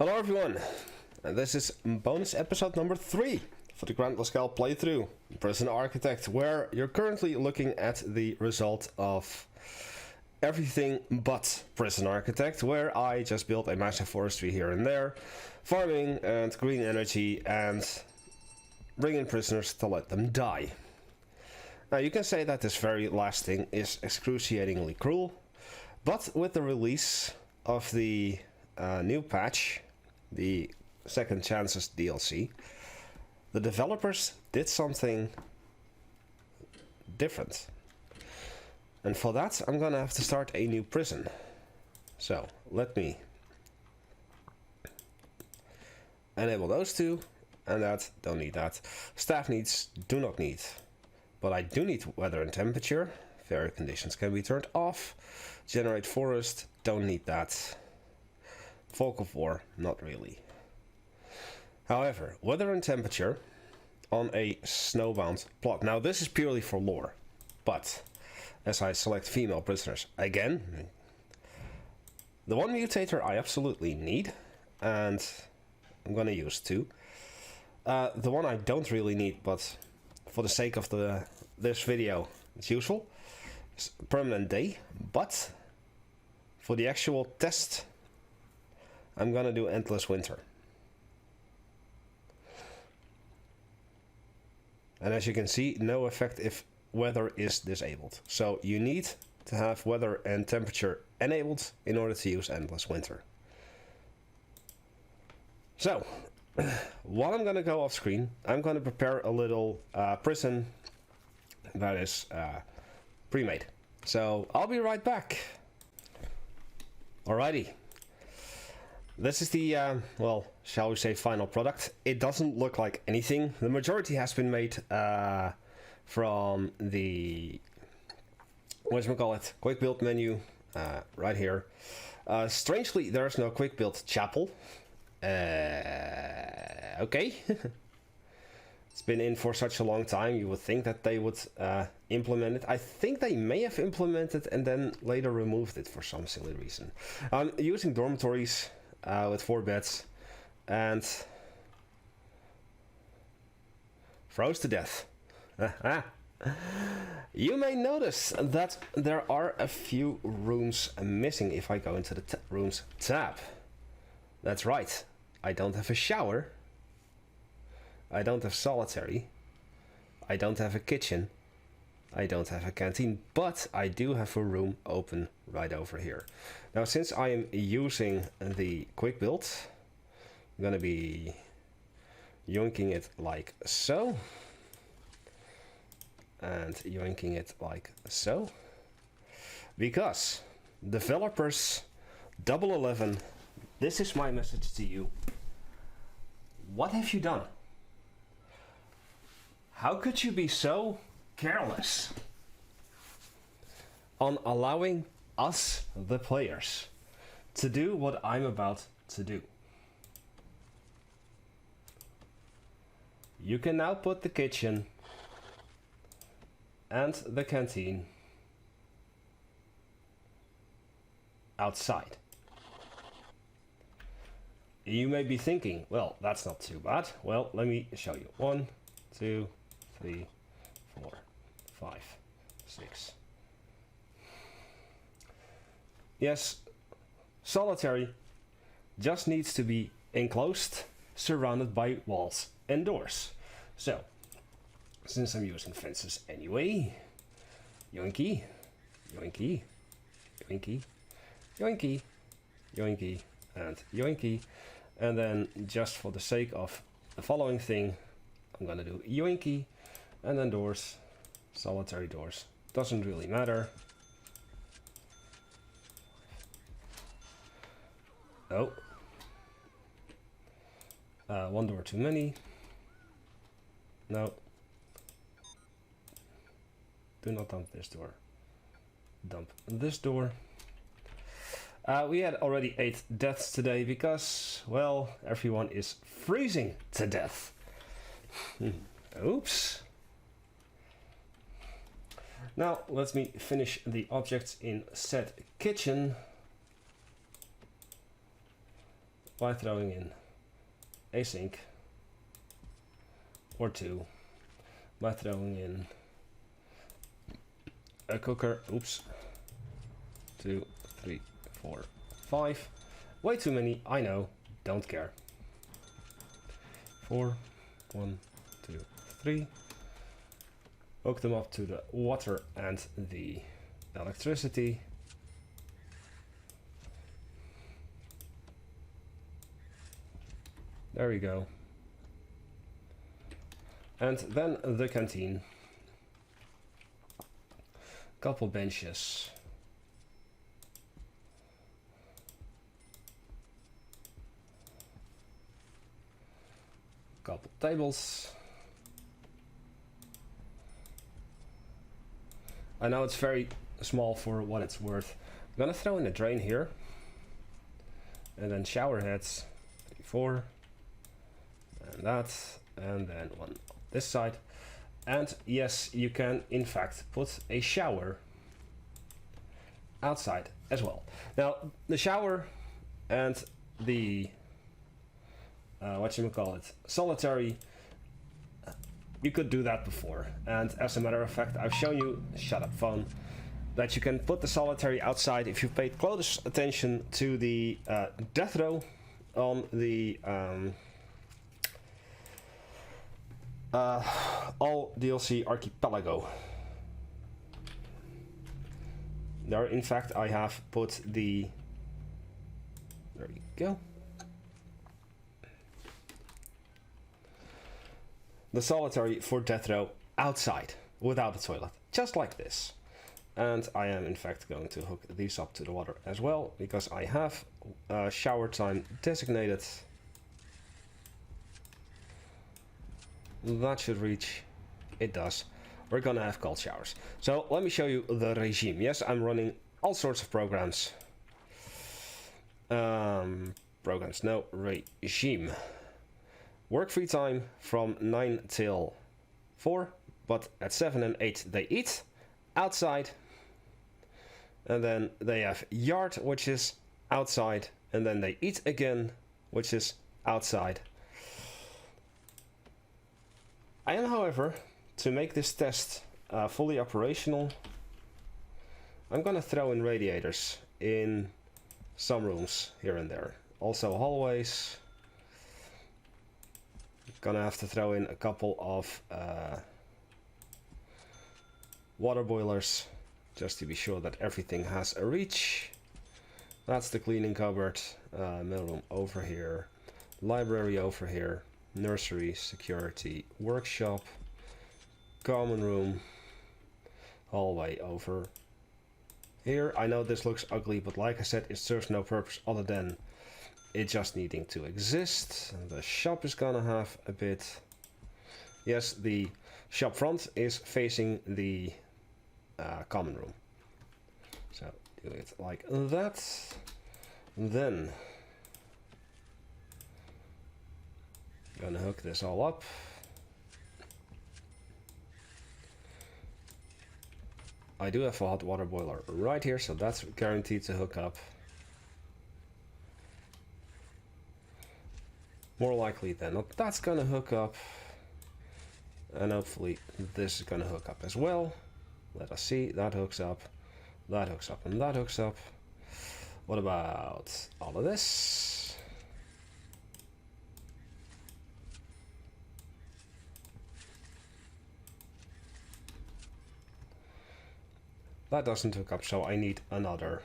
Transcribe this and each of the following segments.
Hello everyone, and this is bonus episode number 3 for the Grantless playthrough, Prison Architect, where you're currently looking at the result of everything but Prison Architect, where I just built a massive forestry here and there, farming and green energy and bring in prisoners to let them die. Now you can say that this very last thing is excruciatingly cruel, but with the release of the new patch, the Second Chances DLC, the developers did something different. And for that I'm gonna have to start a new prison. So let me enable those two, and that, don't need that. Staff needs, do not need. But I do need weather and temperature. Fair conditions can be turned off. Generate forest, don't need that. Fog of War, not really. However, weather and temperature on a snowbound plot. Now this is purely for lore, but as I select female prisoners again, the one mutator I absolutely need, and I'm gonna use 2. The one I don't really need, but for the sake of this video it's useful, is permanent day, but for the actual test I'm gonna do endless winter. And as you can see, no effect if weather is disabled. So you need to have weather and temperature enabled in order to use endless winter. So while I'm gonna go off screen, I'm gonna prepare a little prison that is pre-made. So I'll be right back. Alrighty. This is the, well, shall we say final product. It doesn't look like anything. The majority has been made from the, whatchamacallit, quick build menu, right here. Strangely, there's no quick build chapel. Okay. It's been in for such a long time, you would think that they would implement it. I think they may have implemented and then later removed it for some silly reason. I'm using dormitories with 4 beds and froze to death. You may notice that there are a few rooms missing if I go into the rooms tab. That's right, I don't have a shower, I don't have solitary, I don't have a kitchen, I don't have a canteen, but I do have a room open right over here. Now since I am using the quick build, I'm gonna be yoinking it like so, and yoinking it like so, because developers 11, this is my message to you. What have you done? How could you be so careless on allowing us, the players, to do what I'm about to do? You can now put the kitchen and the canteen outside. You may be thinking, well, that's not too bad. Well, let me show you. 1, 2, 3, 4, 5, 6. Yes, solitary just needs to be enclosed, surrounded by walls and doors. So, since I'm using fences anyway, yoinky, yoinky, yoinky, yoinky, yoinky, and yoinky. And then just for the sake of the following thing, I'm gonna do yoinky, and then doors, solitary doors. Doesn't really matter. Oh. 1 door too many. No. Do not dump this door. Dump this door. We had already 8 deaths today because, well, everyone is freezing to death. Oops. Now let me finish the objects in said kitchen. by throwing in a sink, or 2 by throwing in a cooker. Oops. 2, 3, 4, 5. Way too many, I know, don't care. 4, 1, 2, 3. Hook them up to the water and the electricity. There we go. And then the canteen. Couple benches. Couple tables. I know it's very small for what it's worth. I'm gonna throw in a drain here. And then shower heads. 3, 4. And that. And then one on this side. And yes, you can in fact put a shower outside as well. Now, the shower and the solitary, you could do that before. And as a matter of fact, I've shown you, shut up phone, that you can put the solitary outside if you've paid close attention to the death row on the all DLC archipelago. There, in fact, I have put the, there we go, the solitary for death row outside without a toilet, just like this. And I am in fact going to hook these up to the water as well, because I have shower time designated. That should reach, it does. We're gonna have cold showers. So let me show you the regime. Yes, I'm running all sorts of programs. Regime. Work free time from 9 till 4, but at 7 and 8 they eat outside. And then they have yard, which is outside, and then they eat again, which is outside. I am, however, to make this test fully operational, I'm gonna throw in radiators in some rooms here and there. Also hallways. Gonna have to throw in a couple of water boilers, just to be sure that everything has a reach. That's the cleaning cupboard, mailroom over here, library over here, nursery, security, workshop, common room, hallway over here. I know this looks ugly, but like I said, it serves no purpose other than it just needing to exist. The shop is gonna have a bit. Yes, the shop front is facing the common room. So do it like that. Then gonna hook this all up. I do have a hot water boiler right here, so that's guaranteed to hook up. More likely than not, that's gonna hook up. And hopefully this is gonna hook up as well. Let us see, that hooks up, that hooks up, and that hooks up. What about all of this? That doesn't hook up, so I need another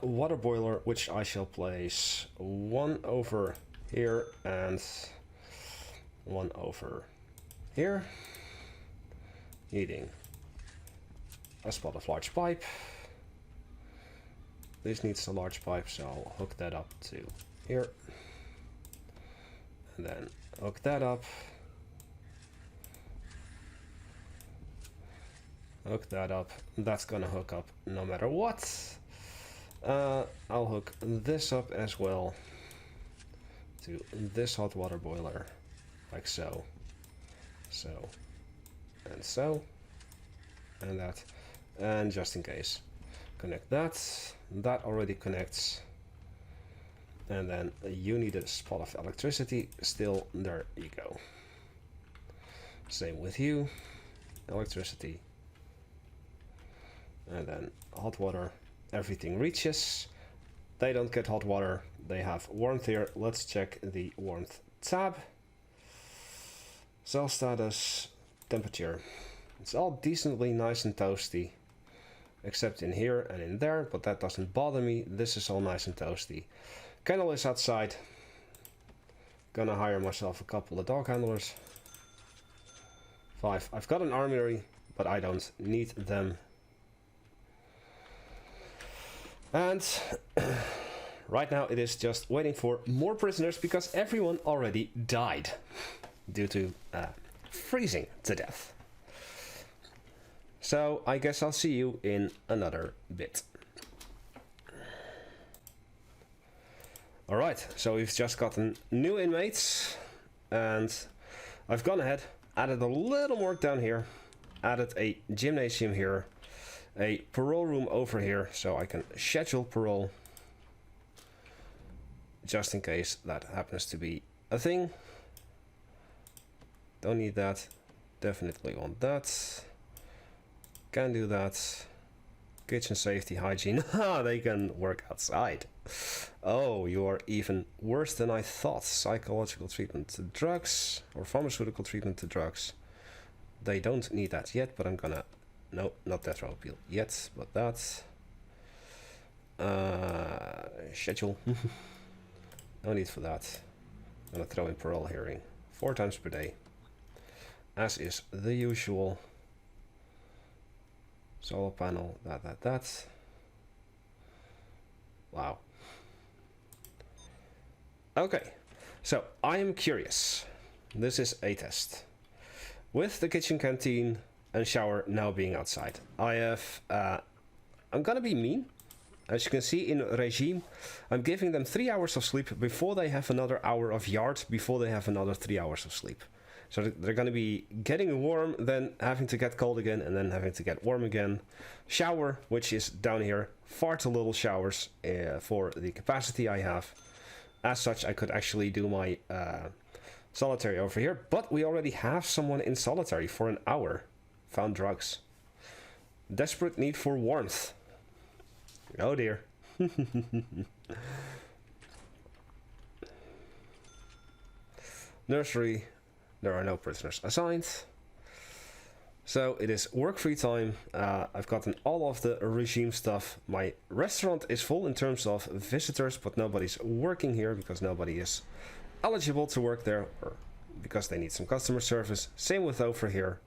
water boiler, which I shall place one over here and one over here, needing a spot of large pipe. This needs a large pipe, so I'll hook that up to here, and then hook that up, hook that up. That's gonna hook up no matter what. I'll hook this up as well to this hot water boiler, like so, so, and so, and that, and just in case, connect that. That already connects And then you need a spot of electricity. Still, there you go. Same with you. Electricity. And then hot water. Everything reaches. They don't get hot water. They have warmth here. Let's check the warmth tab. Cell status, temperature. It's all decently nice and toasty. Except in here and in there, but that doesn't bother me. This is all nice and toasty. Kennel is outside. Gonna hire myself a couple of dog handlers. 5. I've got an armory, but I don't need them. And right now it is just waiting for more prisoners because everyone already died due to freezing to death. So I guess I'll see you in another bit. Alright, so we've just gotten new inmates and I've gone ahead, added a little more down here, added a gymnasium here, a parole room over here so I can schedule parole just in case that happens to be a thing. Don't need that, definitely want that. Can do that. Kitchen safety hygiene. They can work outside. Oh, you are even worse than I thought. Psychological treatment to drugs or pharmaceutical treatment to drugs. They don't need that yet, but I'm gonna... No, not death row appeal yet, but that. Schedule. No need for that. I'm gonna throw in parole hearing 4 times per day. As is the usual. Solar panel, that. Wow. Okay, so I am curious. This is a test. With the kitchen canteen and shower now being outside, I have, I'm gonna be mean. As you can see in regime, I'm giving them 3 hours of sleep before they have another hour of yard, before they have another 3 hours of sleep. So they're going to be getting warm, then having to get cold again, and then having to get warm again. Shower, which is down here, far too little showers for the capacity I have. As such, I could actually do my solitary over here, but we already have someone in solitary for an hour. Found drugs. Desperate need for warmth. Oh dear. Nursery. There are no prisoners assigned. So it is work free time. I've gotten all of the regime stuff. My restaurant is full in terms of visitors, but nobody's working here because nobody is eligible to work there or because they need some customer service. Same with over here.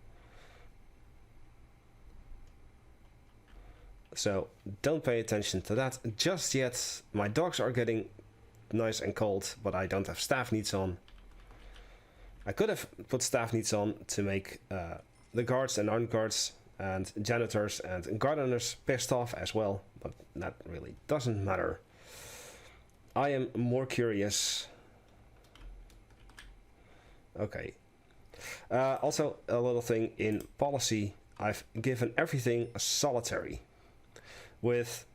So don't pay attention to that just yet. My dogs are getting nice and cold, but I don't have staff needs on. I could have put staff needs on to make the guards and armed guards and janitors and gardeners pissed off as well, but that really doesn't matter. I am more curious. Okay. Also, a little thing in policy, I've given everything a solitary with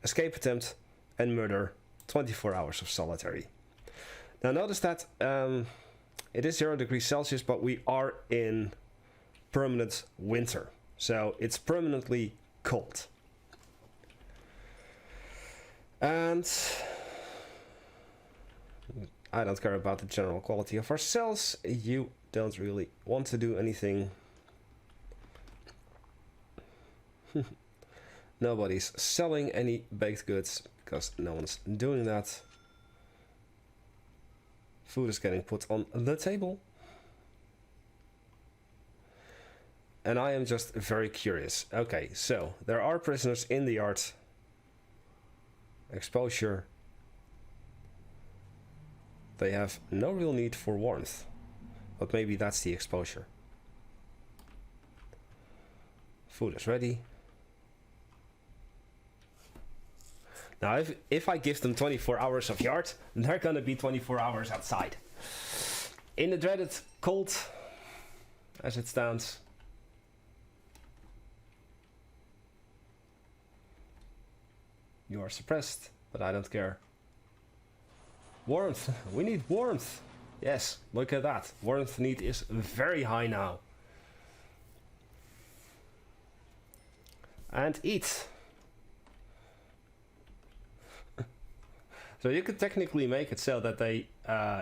escape attempt and murder, 24 hours of solitary. Now notice that it is 0 degrees Celsius, but we are in permanent winter. So it's permanently cold. And I don't care about the general quality of our cells. You don't really want to do anything. Nobody's selling any baked goods because no one's doing that. Food is getting put on the table. And I am just very curious. Okay, so there are prisoners in the yard. Exposure. They have no real need for warmth. But maybe that's the exposure. Food is ready. Now, if I give them 24 hours of yard, they're gonna be 24 hours outside. In the dreaded cold, as it stands. You are suppressed, but I don't care. Warmth. We need warmth. Yes, look at that. Warmth need is very high now. And eat. So you could technically make it so that they,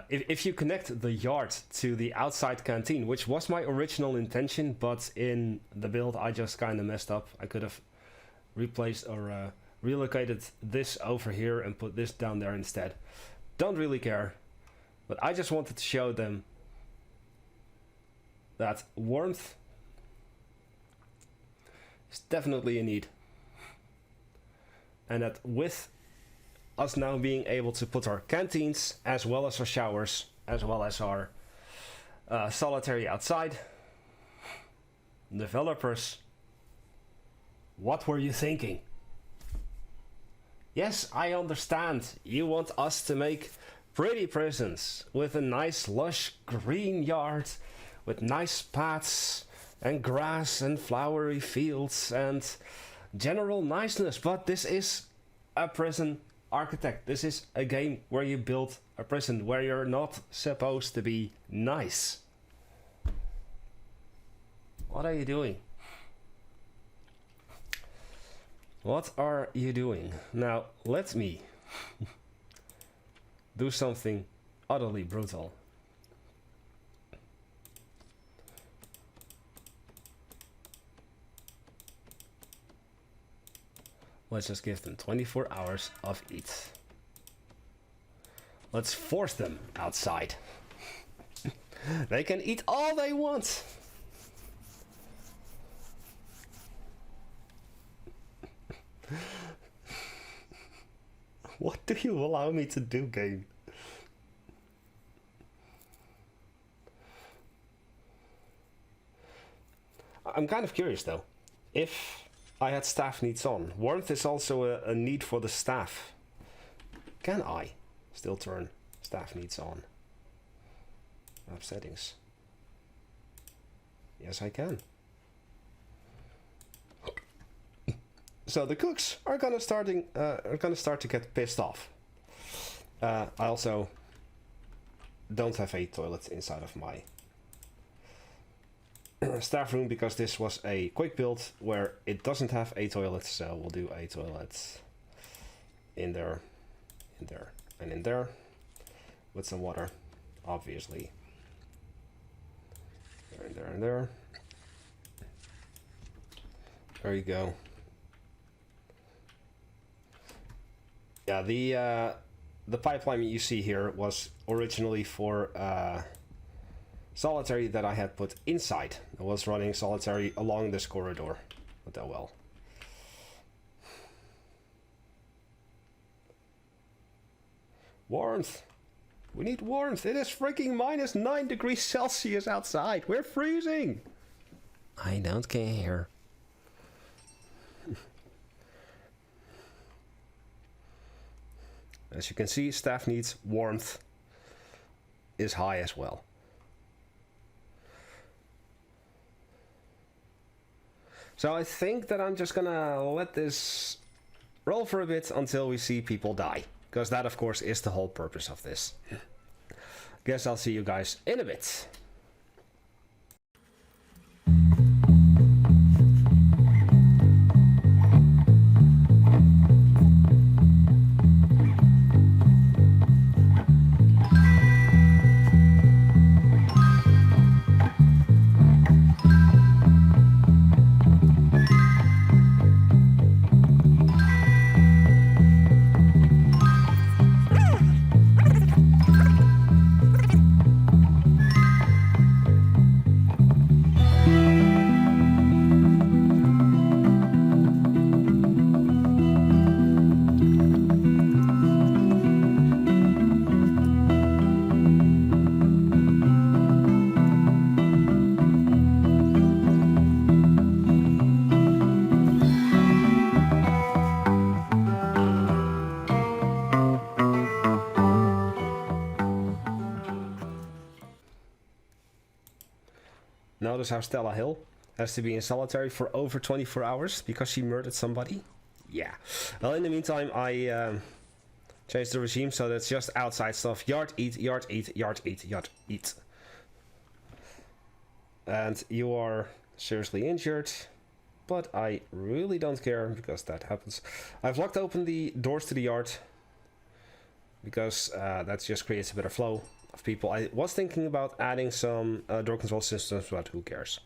if you connect the yard to the outside canteen, which was my original intention, but in the build I just kind of messed up. I could have replaced or relocated this over here and put this down there instead. Don't really care, but I just wanted to show them that warmth is definitely a need. And that with us now being able to put our canteens, as well as our showers, as well as our solitary outside, developers, what were you thinking? Yes, I understand. You want us to make pretty prisons with a nice lush green yard, with nice paths and grass and flowery fields and general niceness, but this is a prison architect. This is a game where you build a prison where you're not supposed to be nice. What are you doing? What are you doing? Now let me do something utterly brutal. Let's just give them 24 hours of eat. Let's force them outside. They can eat all they want. What do you allow me to do, game? I'm kind of curious though. If I had staff needs on, warmth is also a need for the staff. Can I still turn staff needs on? App settings. Yes, I can. So the cooks are gonna start to get pissed off. I also don't have a toilet inside of my staff room because this was a quick build where it doesn't have a toilet, so we'll do a toilet in there, in there, and in there with some water, obviously. There and there and there. There you go. Yeah, the pipeline you see here was originally for solitary that I had put inside. I was running solitary along this corridor, but oh well. Warmth. We need warmth. It is freaking minus 9 degrees Celsius outside. We're freezing. I don't care. As you can see, staff needs warmth is high as well. So I think that I'm just gonna let this roll for a bit until we see people die. Because that, of course, is the whole purpose of this. Guess I'll see you guys in a bit. Notice how Stella Hill has to be in solitary for over 24 hours because she murdered somebody. Yeah. Well, in the meantime, I Change the regime so that's just outside stuff. Yard, eat, yard, eat, yard, eat, yard, eat. And you are seriously injured, but I really don't care because that happens. I've locked open the doors to the yard because that just creates a better flow of people. I was thinking about adding some door control systems, but who cares?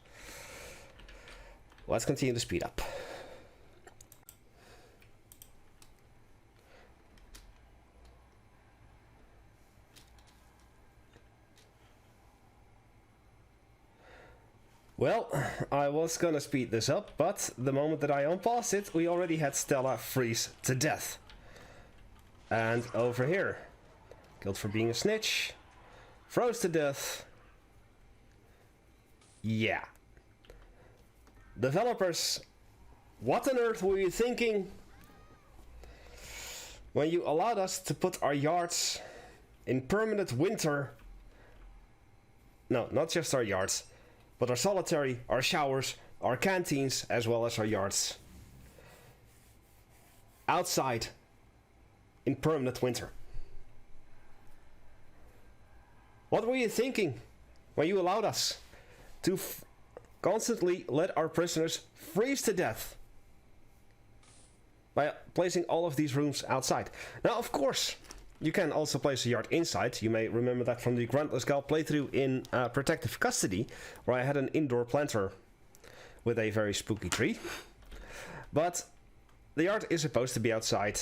Let's continue to speed up. Well, I was gonna speed this up, but the moment that I unpaused it, we already had Stella freeze to death. And over here, killed for being a snitch, froze to death. Yeah. Developers, what on earth were you thinking when you allowed us to put our yards in permanent winter? No, not just our yards, but our solitary, our showers, our canteens, as well as our yards outside in permanent winter. What were you thinking when you allowed us to constantly let our prisoners freeze to death by placing all of these rooms outside? Now, of course, you can also place a yard inside. You may remember that from the Grantless playthrough in Protective Custody, where I had an indoor planter with a very spooky tree. But the yard is supposed to be outside.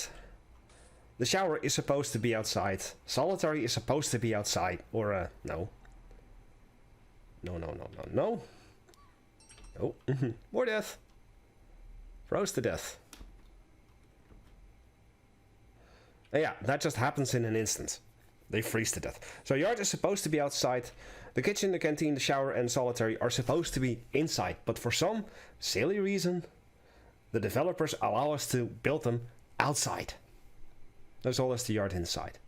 The shower is supposed to be outside. Solitary is supposed to be outside. Or, no. No. Oh, more death. Froze to death. Yeah, that just happens in an instant. They freeze to death. So yard is supposed to be outside. The kitchen, the canteen, the shower, and solitary are supposed to be inside. But for some silly reason, the developers allow us to build them outside. As well as the yard inside.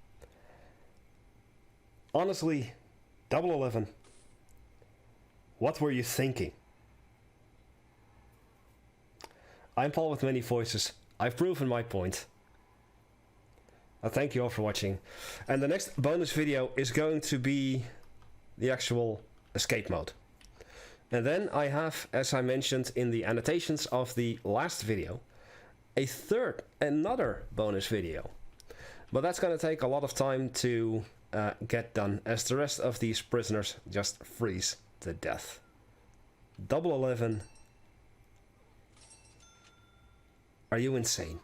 Honestly, 011, what were you thinking? I'm Paul with many voices. I've proven my point. I thank you all for watching. And the next bonus video is going to be the actual escape mode. And then I have, as I mentioned in the annotations of the last video, another bonus video. But that's going to take a lot of time to get done, as the rest of these prisoners just freeze to death. 011. Are you insane?